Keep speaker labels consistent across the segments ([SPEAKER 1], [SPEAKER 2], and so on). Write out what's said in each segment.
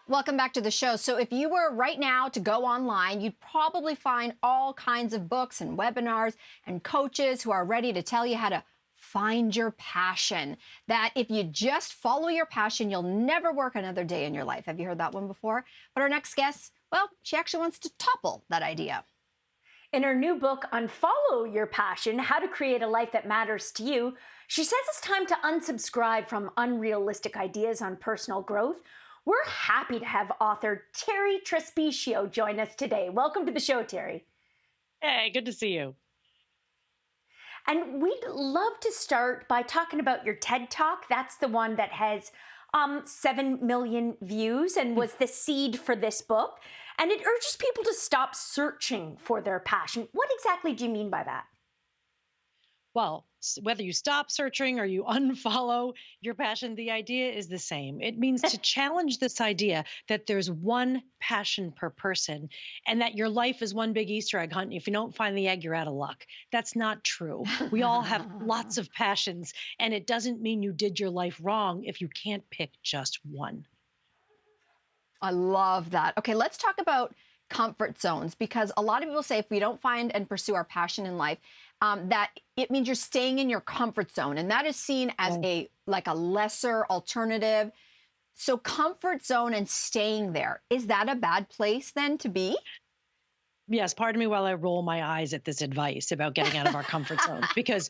[SPEAKER 1] Welcome back to the show. So if you were right now to go online, you'd probably find all kinds of books and webinars and coaches who are ready to tell you how to find your passion. That if you just follow your passion, you'll never work another day in your life. Have you heard that one before? But our next guest, well, she actually wants to topple that idea.
[SPEAKER 2] In her new book, Unfollow Your Passion, How to Create a Life That Matters to You, she says it's time to unsubscribe from unrealistic ideas on personal growth. We're happy to have author Terry Trespicio join us today. Welcome to the show, Terry.
[SPEAKER 3] Hey, good to see you.
[SPEAKER 2] And we'd love to start by talking about your TED Talk. That's the one that has 7 million views and was the seed for this book. And it urges people to stop searching for their passion. What exactly do you mean by that?
[SPEAKER 3] Well, whether you stop searching or you unfollow your passion, the idea is the same. It means to challenge this idea that there's one passion per person and that your life is one big Easter egg hunt. If you don't find the egg, you're out of luck. That's not true. We all have lots of passions, and it doesn't mean you did your life wrong if you can't pick just one.
[SPEAKER 1] I love that. Okay, let's talk about comfort zones, because a lot of people say if we don't find and pursue our passion in life, that it means you're staying in your comfort zone, and that is seen as a lesser alternative. So comfort zone and staying there, is that a bad place then to be?
[SPEAKER 3] Yes, pardon me while I roll my eyes at this advice about getting out of our comfort zones, because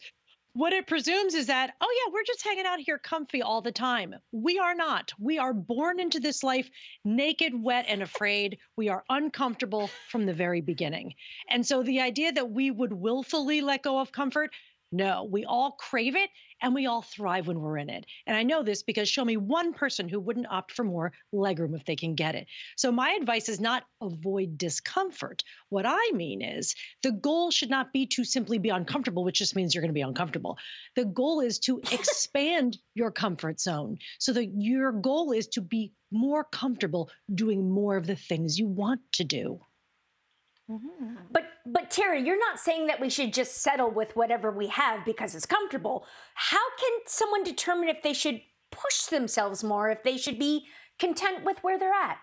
[SPEAKER 3] what it presumes is that, oh yeah, we're just hanging out here comfy all the time. We are not. We are born into this life naked, wet, and afraid. We are uncomfortable from the very beginning. And so the idea that we would willfully let go of comfort, no, we all crave it and we all thrive when we're in it. And I know this because show me one person who wouldn't opt for more legroom if they can get it. So my advice is not avoid discomfort. What I mean is the goal should not be to simply be uncomfortable, which just means you're going to be uncomfortable. The goal is to expand your comfort zone so that your goal is to be more comfortable doing more of the things you want to do.
[SPEAKER 2] Mm-hmm. But Terry, you're not saying that we should just settle with whatever we have because it's comfortable. How can someone determine if they should push themselves more, if they should be content with where they're at?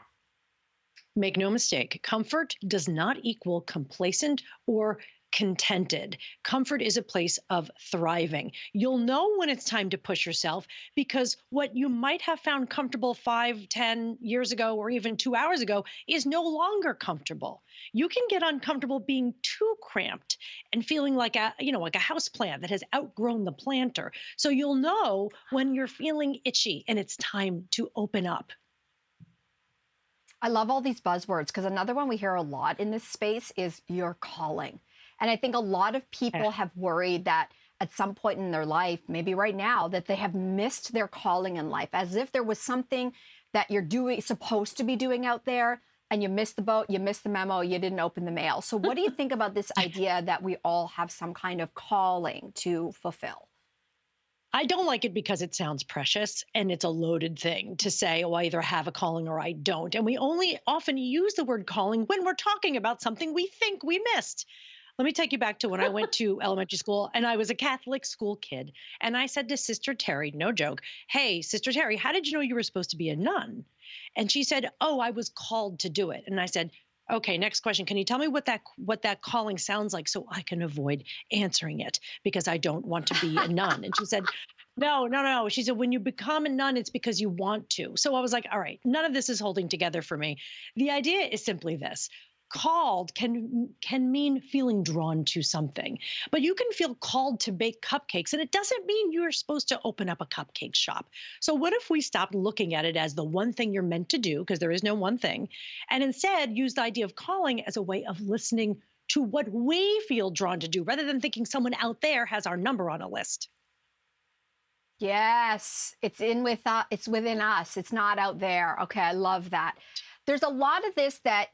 [SPEAKER 3] Make no mistake, comfort does not equal complacent or contented. Comfort is a place of thriving. You'll know when it's time to push yourself because what you might have found comfortable 5, 10 years ago, or even 2 hours ago is no longer comfortable. You can get uncomfortable being too cramped and feeling like a house plant that has outgrown the planter. So you'll know when you're feeling itchy and it's time to open up.
[SPEAKER 1] I love all these buzzwords, because another one we hear a lot in this space is your calling. And I think a lot of people have worried that at some point in their life, maybe right now, that they have missed their calling in life, as if there was something that you're supposed to be doing out there, and you missed the boat, you missed the memo, you didn't open the mail. So what do you think about this idea that we all have some kind of calling to fulfill?
[SPEAKER 3] I don't like it because it sounds precious and it's a loaded thing to say, oh, I either have a calling or I don't. And we only often use the word calling when we're talking about something we think we missed. Let me take you back to when I went to elementary school and I was a Catholic school kid. And I said to Sister Terry, no joke, hey, Sister Terry, how did you know you were supposed to be a nun? And she said, oh, I was called to do it. And I said, okay, next question. Can you tell me what that calling sounds like so I can avoid answering it because I don't want to be a nun? And she said, no. She said, when you become a nun, it's because you want to. So I was like, all right, none of this is holding together for me. The idea is simply this. Called can mean feeling drawn to something, but you can feel called to bake cupcakes, and it doesn't mean you're supposed to open up a cupcake shop. So what if we stopped looking at it as the one thing you're meant to do, because there is no one thing, and instead use the idea of calling as a way of listening to what we feel drawn to do, rather than thinking someone out there has our number on a list.
[SPEAKER 1] Yes, it's within us. It's not out there. Okay, I love that. There's a lot of this that,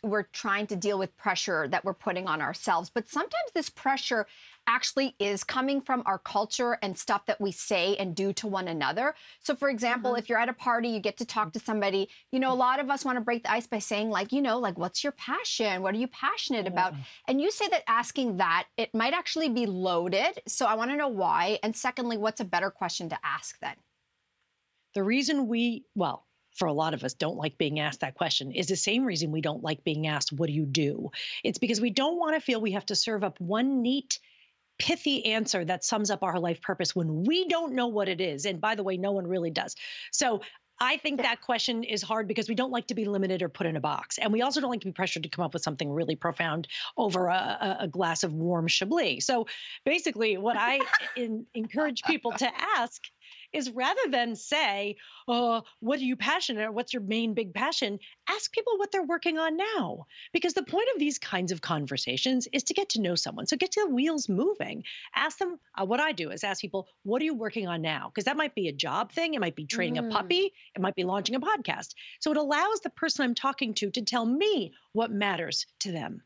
[SPEAKER 1] we're trying to deal with pressure that we're putting on ourselves. But sometimes this pressure actually is coming from our culture and stuff that we say and do to one another. So, for example, if you're at a party, you get to talk to somebody, a lot of us want to break the ice by saying what's your passion? What are you passionate about? And you say that asking that, it might actually be loaded. So I want to know why. And secondly, what's a better question to ask then?
[SPEAKER 3] The reason for a lot of us don't like being asked that question is the same reason we don't like being asked, what do you do? It's because we don't want to feel we have to serve up one neat, pithy answer that sums up our life purpose when we don't know what it is. And by the way, no one really does. So I think that question is hard because we don't like to be limited or put in a box. And we also don't like to be pressured to come up with something really profound over a glass of warm Chablis. So basically, what I encourage people to ask is rather than say, oh, what are you passionate or what's your main big passion? Ask people what they're working on now. Because the point of these kinds of conversations is to get to know someone. So get the wheels moving. Ask them, what I do is ask people, what are you working on now? Because that might be a job thing. It might be training a puppy. It might be launching a podcast. So it allows the person I'm talking to tell me what matters to them.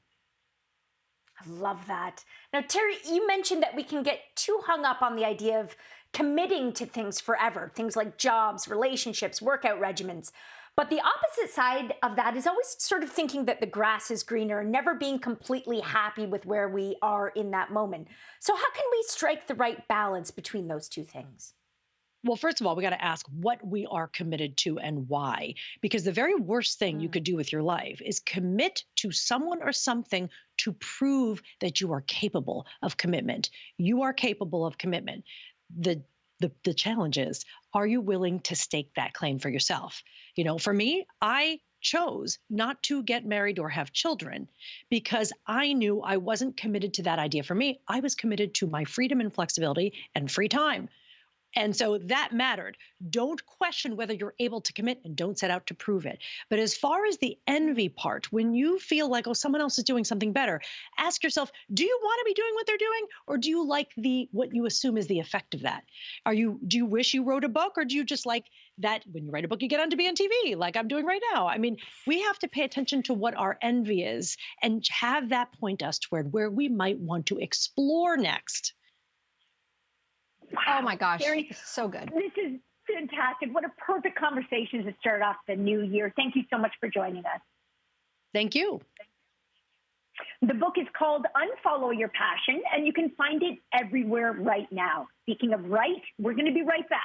[SPEAKER 2] I love that. Now, Terry, you mentioned that we can get too hung up on the idea of committing to things forever, things like jobs, relationships, workout regimens. But the opposite side of that is always sort of thinking that the grass is greener and never being completely happy with where we are in that moment. So how can we strike the right balance between those two things?
[SPEAKER 3] Well, first of all, we got to ask what we are committed to and why. Because the very worst thing you could do with your life is commit to someone or something to prove that you are capable of commitment. You are capable of commitment. The challenge is, are you willing to stake that claim for yourself? You know, for me, I chose not to get married or have children because I knew I wasn't committed to that idea. For me, I was committed to my freedom and flexibility and free time. And so that mattered. Don't question whether you're able to commit and don't set out to prove it. But as far as the envy part, when you feel like, oh, someone else is doing something better, ask yourself, do you want to be doing what they're doing? Or do you like what you assume is the effect of that? Do you wish you wrote a book, or do you just like that when you write a book, you get on to be on TV like I'm doing right now? I mean, we have to pay attention to what our envy is and have that point us toward where we might want to explore next.
[SPEAKER 1] Oh my gosh,
[SPEAKER 4] Terry,
[SPEAKER 1] so good.
[SPEAKER 4] This is fantastic. What a perfect conversation to start off the new year. Thank you so much for joining us.
[SPEAKER 3] Thank you.
[SPEAKER 4] The book is called Unfollow Your Passion, and you can find it everywhere right now. Speaking of right, we're going to be right back.